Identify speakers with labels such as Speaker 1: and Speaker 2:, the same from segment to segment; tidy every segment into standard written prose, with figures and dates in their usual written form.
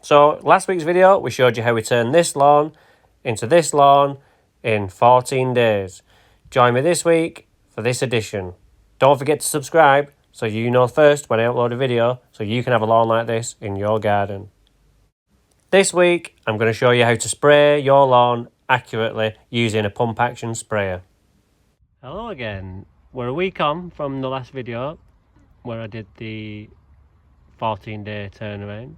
Speaker 1: So last week's video, we showed you how we turned this lawn into this lawn in 14 days. Join me this week for this edition. Don't forget to subscribe so you know first when I upload a video so you can have a lawn like this in your garden. This week, I'm going to show you how to spray your lawn accurately using a pump action sprayer. Hello again. We're a week on from the last video where I did the 14-day turnaround.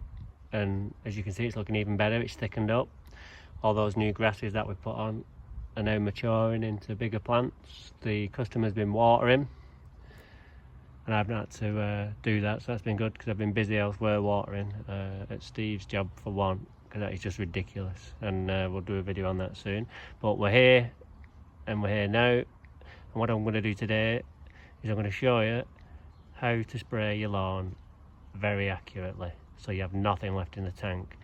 Speaker 1: And as you can see, it's looking even better. It's thickened up. All those new grasses that we put on are now maturing into bigger plants. The customer's been watering and I've not had to do that, so that's been good because I've been busy elsewhere watering. At Steve's job for one, because that is just ridiculous, and we'll do a video on that soon. But we're here and we're here now, and what I'm going to do today is I'm going to show you how to spray your lawn very accurately, so you have nothing left in the tank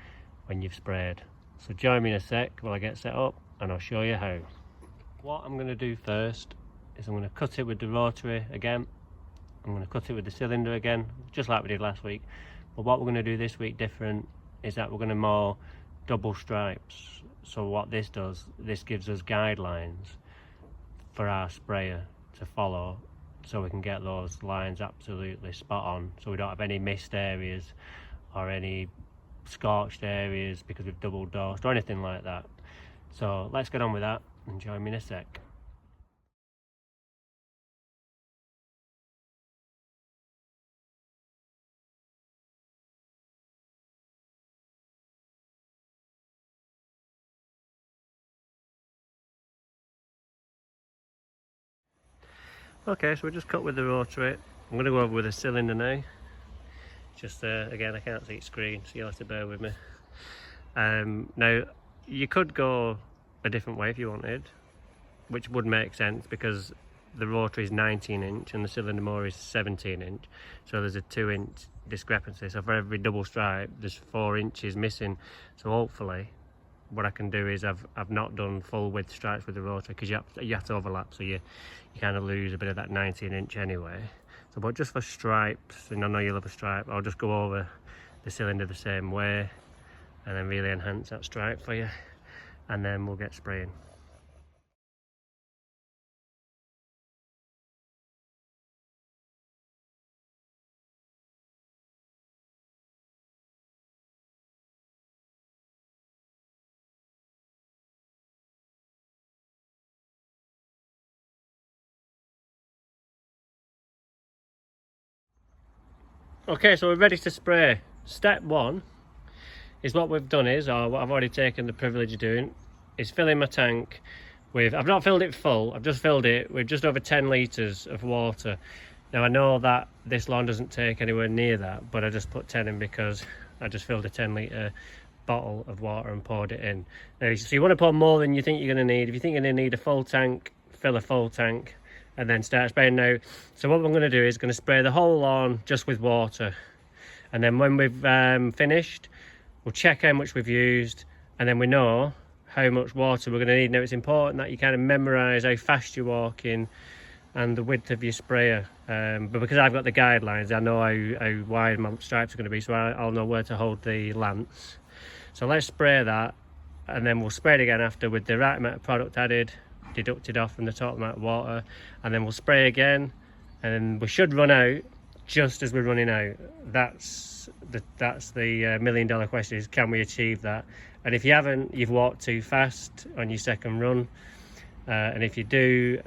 Speaker 1: when you've sprayed. So join me in a sec while I get set up and I'll show you how. What I'm going to do first is I'm going to cut it with the rotary again. I'm going to cut it with the cylinder again, just like we did last week. But what we're going to do this week different is that we're going to mow double stripes. So what this does, this gives us guidelines for our sprayer to follow, so we can get those lines absolutely spot on, so we don't have any missed areas or any scorched areas because we've double dosed or anything like that. So let's get on with that and join me in a sec. Okay, so we just cut with the rotary. I'm going to go over with a cylinder now. Just again, I can't see the screen, so you'll have to bear with me. Now, you could go a different way if you wanted, which would make sense because the rotary is 19 inch and the cylinder mower is 17 inch. So there's a 2 inch discrepancy. So for every double stripe, there's 4 inches missing. So hopefully, what I can do is I've not done full width stripes with the rotary because you have to overlap, so you kind of lose a bit of that 19 inch anyway. So but just for stripes, and I know you love a stripe, I'll just go over the cylinder the same way and then really enhance that stripe for you, and then we'll get spraying. Okay, so we're ready to spray. Step one is what we've done is, or what I've already taken the privilege of doing, is filling my tank with, I've not filled it full, I've just filled it with just over 10 litres of water. Now I know that this lawn doesn't take anywhere near that, but I just put 10 in because I just filled a 10 litre bottle of water and poured it in. Now, so you want to pour more than you think you're going to need. If you think you're going to need a full tank, fill a full tank and then start spraying now. So what I'm going to do is going to spray the whole lawn just with water, and then when we've finished, we'll check how much we've used, and then we know how much water we're going to need. Now it's important that you kind of memorise how fast you're walking and the width of your sprayer, but because I've got the guidelines, I know how wide my stripes are going to be, so I'll know where to hold the lance. So let's spray that, and then we'll spray it again after with the right amount of product added, deducted off from the total amount of water, and then we'll spray again, and then we should run out just as we're running out. That's the million-dollar question, is can we achieve that? And if you haven't, you've walked too fast on your second run, and if you do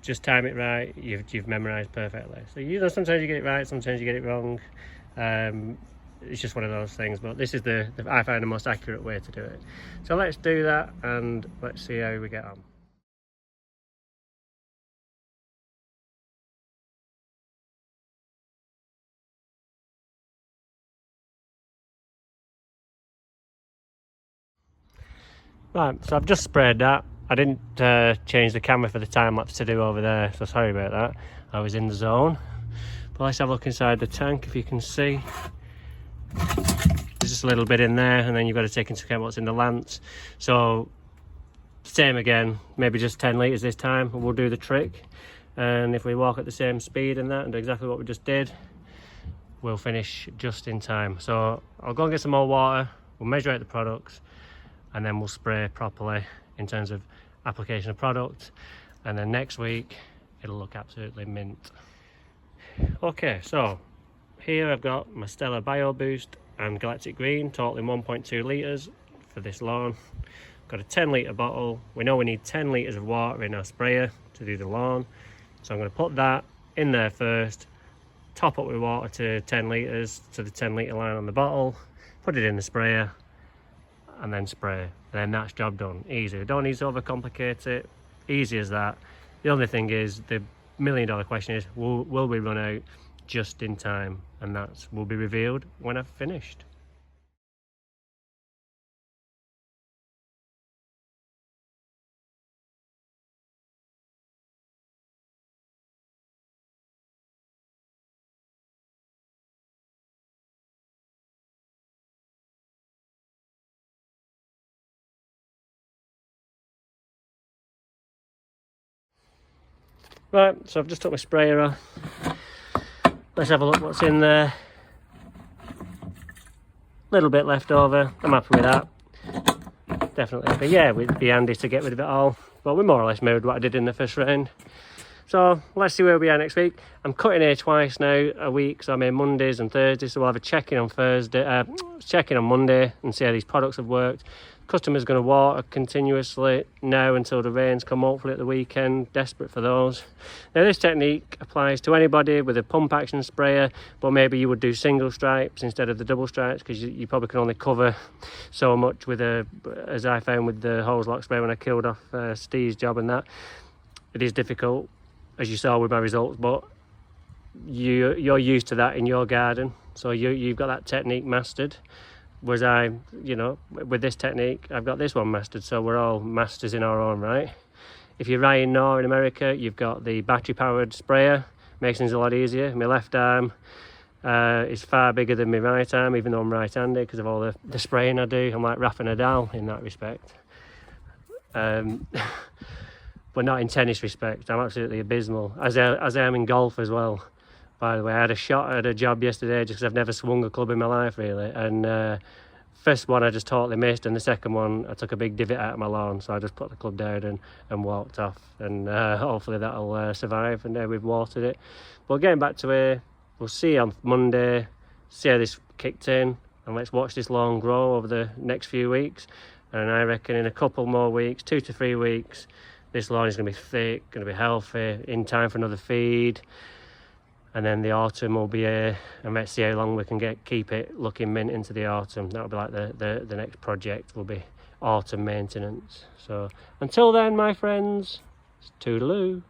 Speaker 1: just time it right, you've memorized perfectly. So sometimes you get it right, sometimes you get it wrong. It's just one of those things, but this is I find the most accurate way to do it. So let's do that and let's see how we get on. Right, so I've just sprayed that. I didn't change the camera for the time lapse to do over there, so sorry about that. I was in the zone. But let's have a look inside the tank. If you can see, there's just a little bit in there, and then you've got to take into account what's in the lance. So same again, maybe just 10 litres this time, and we'll do the trick. And if we walk at the same speed and that, and do exactly what we just did, we'll finish just in time. So I'll go and get some more water, we'll measure out the products, and then we'll spray properly in terms of application of product, and then next week it'll look absolutely mint. Okay, so here I've got my Stella Bio Boost and Galactic Green, totaling 1.2 litres for this lawn. Got a 10-litre bottle. We know we need 10 litres of water in our sprayer to do the lawn, so I'm going to put that in there first, top up with water to 10 litres to the 10-litre line on the bottle, put it in the sprayer, and then spray, and then that's job done. Easy. Don't need to overcomplicate it. Easy as that. The only thing is, the million-dollar question is, will we run out just in time? And that will be revealed when I've finished. Right, so I've just took my sprayer off. Let's have a look what's in there. Little bit left over. I'm happy with that. Definitely happy. Yeah, it'd be handy to get rid of it all, but we more or less mirrored what I did in the first round. So let's see where we are next week. I'm cutting here twice now a week, so I'm here Mondays and Thursdays, so we'll have a check-in on Thursday, check-in on Monday and see how these products have worked. Customer's going to water continuously now until the rains come, hopefully at the weekend. Desperate for those. Now this technique applies to anybody with a pump action sprayer, but maybe you would do single stripes instead of the double stripes, because you probably can only cover so much with as I found with the hose lock sprayer when I killed off Steve's job, and that it is difficult, as you saw with my results, but you're used to that in your garden, so you've got that technique mastered. Whereas I, with this technique, I've got this one mastered, so we're all masters in our own right. If you're Ryan Knorr in America, you've got the battery-powered sprayer, makes things a lot easier. My left arm is far bigger than my right arm, even though I'm right-handed, because of all the spraying I do. I'm like Rafa Nadal in that respect. But not in tennis respect. I'm absolutely abysmal, as I am in golf as well. By the way, I had a shot at a job yesterday just because I've never swung a club in my life, really. And first one I just totally missed, and the second one I took a big divot out of my lawn, so I just put the club down and walked off. And hopefully that'll survive, and we've watered it. But getting back to it, we'll see on Monday, see how this kicked in, and let's watch this lawn grow over the next few weeks. And I reckon in a couple more weeks, 2 to 3 weeks, this lawn is going to be thick, going to be healthy, in time for another feed. And then the autumn will be here, and let's see how long we can keep it looking mint into the autumn. That'll be like the next project, will be autumn maintenance. So until then, my friends, toodaloo.